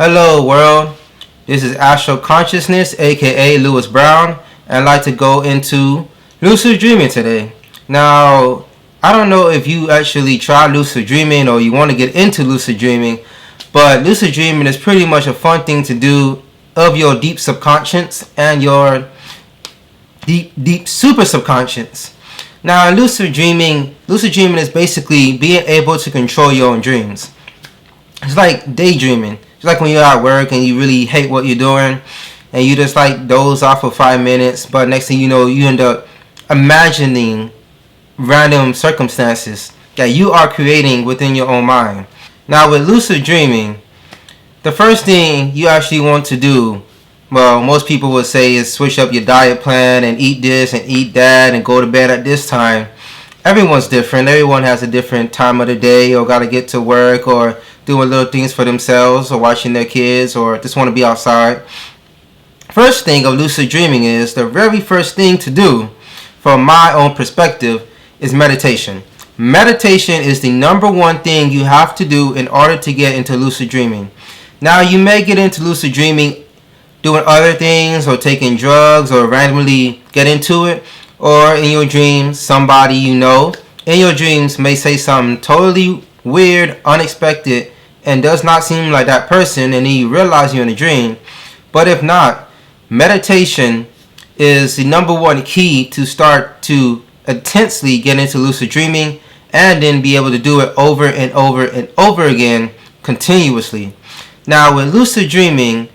Hello world, this is Astral Consciousness aka Lewis Brown, and I'd like to go into lucid dreaming today. Now, I don't know if you actually try lucid dreaming or you want to get into lucid dreaming, but lucid dreaming is pretty much a fun thing to do of your deep subconscious and your deep super subconscious. Now, lucid dreaming is basically being able to control your own dreams. It's like daydreaming. It's like when you're at work and you really hate what you're doing and you just like doze off for 5 minutes, but next thing you know, you end up imagining random circumstances that you are creating within your own mind. Now, with lucid dreaming, the first thing you actually want to do, well, most people would say, is switch up your diet plan and eat this and eat that and go to bed at this time. Everyone's different. Everyone has a different time of the day, or got to get to work, or doing little things for themselves, or watching their kids, or just want to be outside. First thing of lucid dreaming is, the very first thing to do, from my own perspective, is meditation. Meditation is the number one thing you have to do in order to get into lucid dreaming. Now, you may get into lucid dreaming doing other things, or taking drugs, or randomly get into it, or in your dreams, somebody you know in your dreams may say something totally weird, unexpected, and does not seem like that person, and then you realize you're in a dream. But if not, meditation is the number one key to start to intensely get into lucid dreaming, and then be able to do it over and over and over again continuously. Now, with lucid dreaming,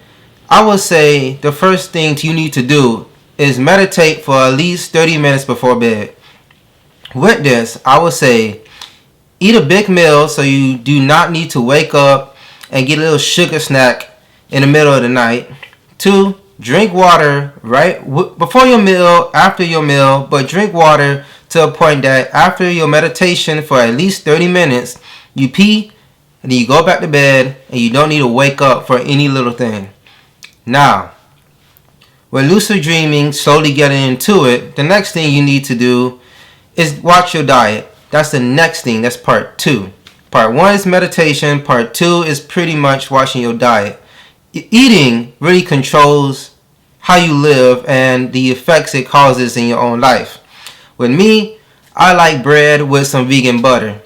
I would say the first thing you need to do is meditate for at least 30 minutes before bed. With this, I would say eat a big meal so you do not need to wake up and get a little sugar snack in the middle of the night. 2, drink water right before your meal, after your meal, but drink water to a point that after your meditation for at least 30 minutes, you pee and then you go back to bed and you don't need to wake up for any little thing. Now, with lucid dreaming, slowly getting into it, the next thing you need to do is watch your diet. That's the next thing. That's part 2. Part 1 is meditation. Part 2 is pretty much watching your diet. Eating really controls how you live and the effects it causes in your own life. With me, I like bread with some vegan butter.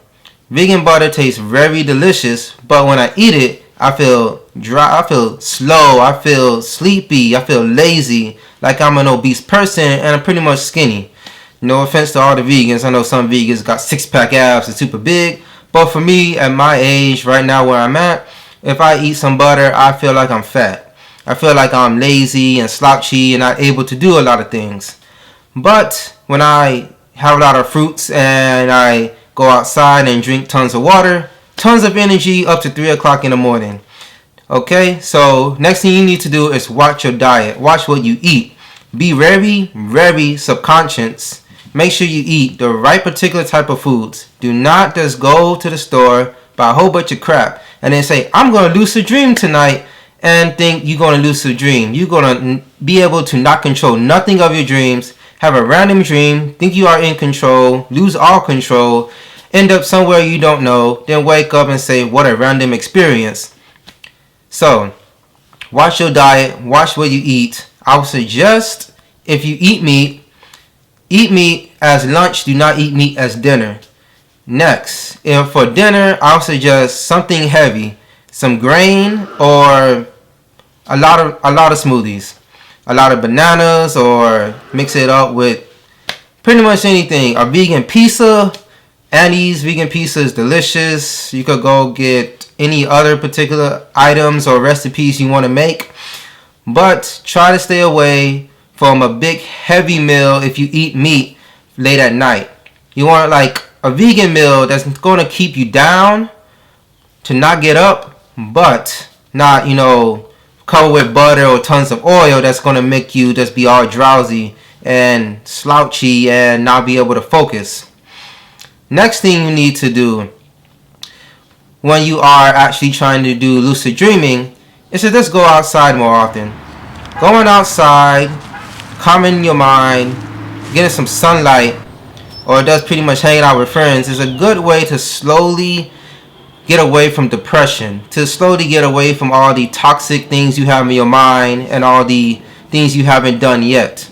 Vegan butter tastes very delicious, but when I eat it, I feel dry, I feel slow, I feel sleepy, I feel lazy, like I'm an obese person, and I'm pretty much skinny. No offense to all the vegans. I know some vegans got 6-pack abs and super big, but for me, at my age, right now where I'm at, if I eat some butter, I feel like I'm fat. I feel like I'm lazy and slouchy and not able to do a lot of things. But when I have a lot of fruits and I go outside and drink tons of water, tons of energy up to 3 o'clock in the morning. Okay, so next thing you need to do is watch your diet. Watch what you eat. Be very subconscious. Make sure you eat the right particular type of foods. Do not just go to the store, buy a whole bunch of crap, and then say, I'm going to lucid dream tonight, and think you're going to lucid dream. You're going to be able to not control nothing of your dreams, have a random dream, think you are in control, lose all control, end up somewhere you don't know, then wake up and say, what a random experience. So, watch your diet, watch what you eat. I would suggest, if you eat meat as lunch, do not eat meat as dinner. Next, if for dinner, I would suggest something heavy, some grain, or a lot of smoothies, a lot of bananas, or mix it up with pretty much anything. A vegan pizza. Annie's vegan pizza is delicious. You could go get any other particular items or recipes you want to make, but try to stay away from a big heavy meal if you eat meat late at night. You want like a vegan meal that's going to keep you down to not get up, but not, covered with butter or tons of oil that's going to make you just be all drowsy and slouchy and not be able to focus. Next thing you need to do when you are actually trying to do lucid dreaming is to just go outside more often. Going outside, calming your mind, getting some sunlight, or just pretty much hanging out with friends is a good way to slowly get away from depression, to slowly get away from all the toxic things you have in your mind and all the things you haven't done yet.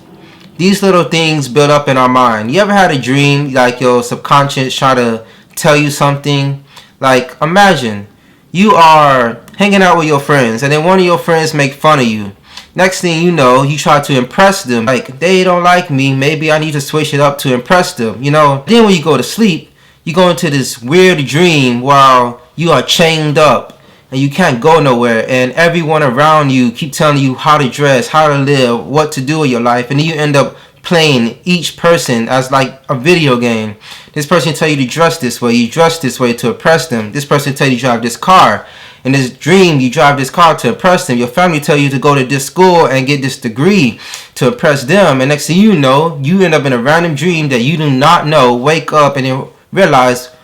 These little things build up in our mind. You ever had a dream like your subconscious try to tell you something? Like, imagine you are hanging out with your friends and then one of your friends make fun of you. Next thing you know, you try to impress them. Like, they don't like me, maybe I need to switch it up to impress them, you know. Then when you go to sleep, you go into this weird dream while you are chained up and you can't go nowhere, and everyone around you keep telling you how to dress, how to live, what to do with your life, and then you end up playing each person as like a video game. This person tell you to dress this way, you dress this way to impress them. This person tell you to drive this car. In this dream, you drive this car to impress them. Your family tell you to go to this school and get this degree to impress them. And next thing you know, you end up in a random dream that you do not know. Wake up and then realize,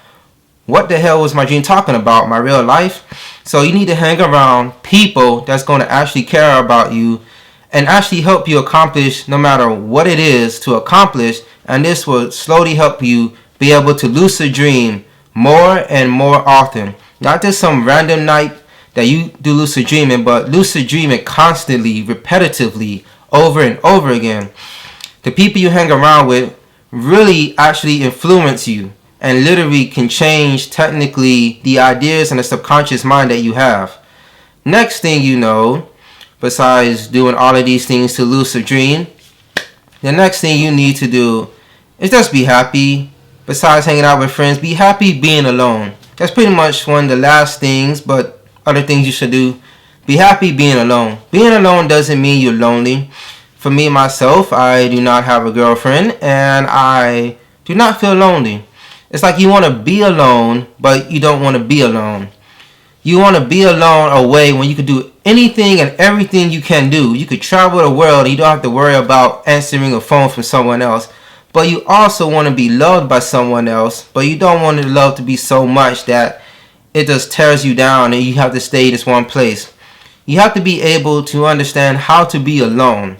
what the hell was my dream talking about? My real life? So you need to hang around people that's going to actually care about you and actually help you accomplish no matter what it is to accomplish. And this will slowly help you be able to lucid dream more and more often. Not just some random night that you do lucid dreaming, but lucid dreaming constantly, repetitively, over and over again. The people you hang around with really actually influence you and literally can change technically the ideas and the subconscious mind that you have. Next thing you know, besides doing all of these things to lucid dream, the next thing you need to do is just be happy. Besides hanging out with friends, be happy being alone. That's pretty much one of the last things, but other things you should do. Be happy being alone. Being alone doesn't mean you're lonely. For me, myself, I do not have a girlfriend, and I do not feel lonely. It's like you want to be alone, but you don't want to be alone. You want to be alone away when you could do anything and everything you can do. You could travel the world and you don't have to worry about answering a phone from someone else. But you also want to be loved by someone else, but you don't want the love to be so much that it just tears you down and you have to stay in this one place. You have to be able to understand how to be alone.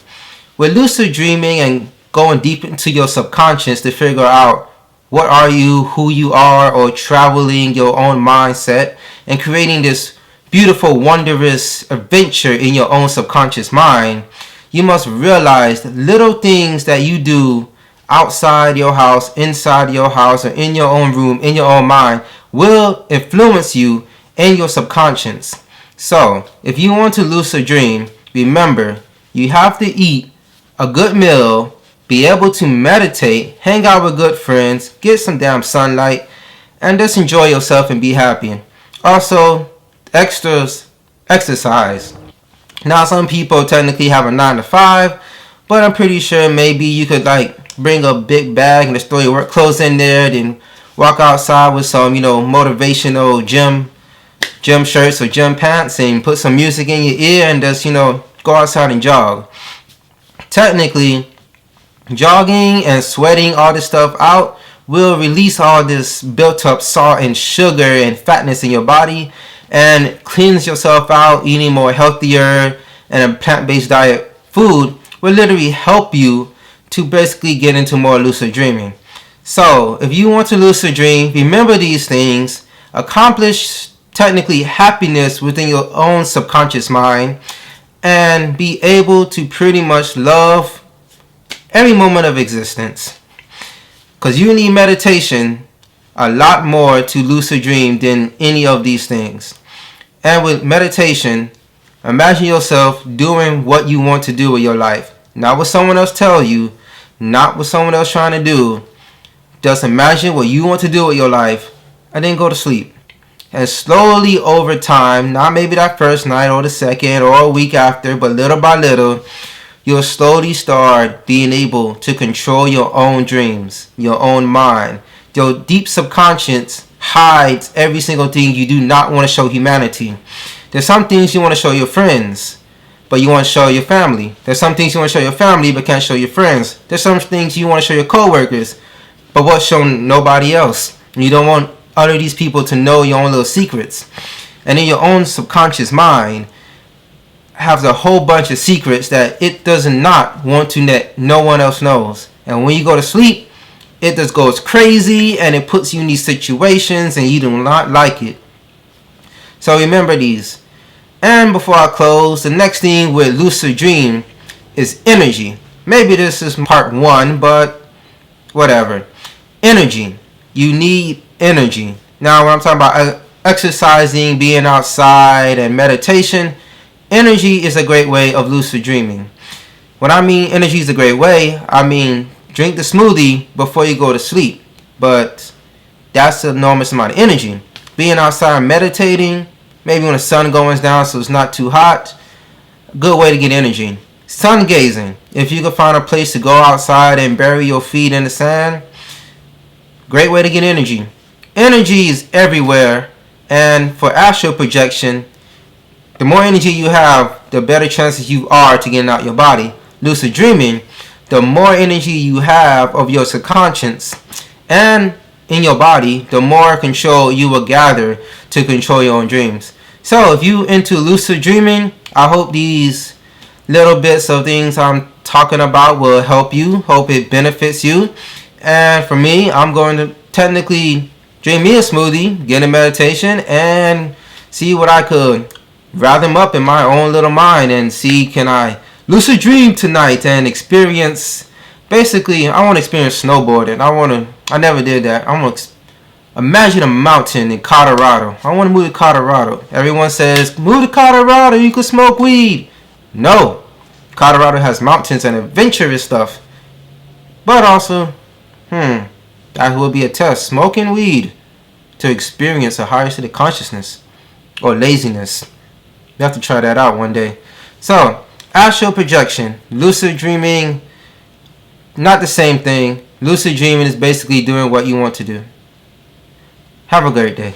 With lucid dreaming and going deep into your subconscious to figure out what are you, who you are, or traveling your own mindset and creating this beautiful, wondrous adventure in your own subconscious mind, you must realize little things that you do outside your house, inside your house, or in your own room, in your own mind, will influence you in your subconscious. So, if you want to lucid dream, remember, you have to eat a good meal, be able to meditate, hang out with good friends, get some damn sunlight, and just enjoy yourself and be happy. Also, exercise. Now, some people technically have a 9 to 5, but I'm pretty sure maybe you could bring a big bag and just throw your work clothes in there, then walk outside with some, motivational gym shirts or gym pants and put some music in your ear and just, go outside and jog. Technically, jogging and sweating all this stuff out will release all this built up salt and sugar and fatness in your body and cleanse yourself out. Eating more healthier and a plant-based diet food will literally help you to basically get into more lucid dreaming. So if you want to lucid dream, remember these things, accomplish technically happiness within your own subconscious mind, and be able to pretty much love every moment of existence. Because you need meditation a lot more to lucid dream than any of these things. And with meditation, imagine yourself doing what you want to do with your life. Not what someone else tell you, not what someone else trying to do. Just imagine what you want to do with your life and then go to sleep. And slowly over time, not maybe that first night or the second or a week after, but little by little, you'll slowly start being able to control your own dreams, your own mind. Your deep subconscious hides every single thing you do not want to show humanity. There's some things you want to show your friends, but you want to show your family. There's some things you want to show your family, but can't show your friends. There's some things you want to show your coworkers, but what's shown nobody else. You don't want other these people to know your own little secrets. And in your own subconscious mind has a whole bunch of secrets that it does not want to let no one else knows. And when you go to sleep, it just goes crazy and it puts you in these situations and you do not like it. So remember these. And before I close, the next thing with Lucid Dream is energy. Maybe this is part 1, but whatever. Energy. You need energy. Now, when I'm talking about exercising, being outside, and meditation, energy is a great way of lucid dreaming. When I mean energy is a great way, I mean drink the smoothie before you go to sleep. But that's an enormous amount of energy. Being outside meditating, maybe when the sun goes down so it's not too hot, good way to get energy. Sun gazing. If you can find a place to go outside and bury your feet in the sand, great way to get energy. Energy is everywhere, and for astral projection, the more energy you have, the better chances you are to getting out your body. Lucid dreaming, the more energy you have of your subconscious and in your body, the more control you will gather to control your own dreams. So if you into lucid dreaming, I hope these little bits of things I'm talking about will help you. Hope it benefits you. And for me, I'm going to technically drink me a smoothie, get in meditation, and see what I could rather up in my own little mind and see, can I lucid dream tonight and experience, basically I want to experience snowboarding. I never did that. I want to imagine a mountain in Colorado. I want to move to Colorado. Everyone says, move to Colorado, you can smoke weed. No. Colorado has mountains and adventurous stuff. But also, that will be a test. Smoking weed to experience a higher state of consciousness or laziness. You have to try that out one day. So, astral projection, lucid dreaming, not the same thing. Lucid dreaming is basically doing what you want to do. Have a great day.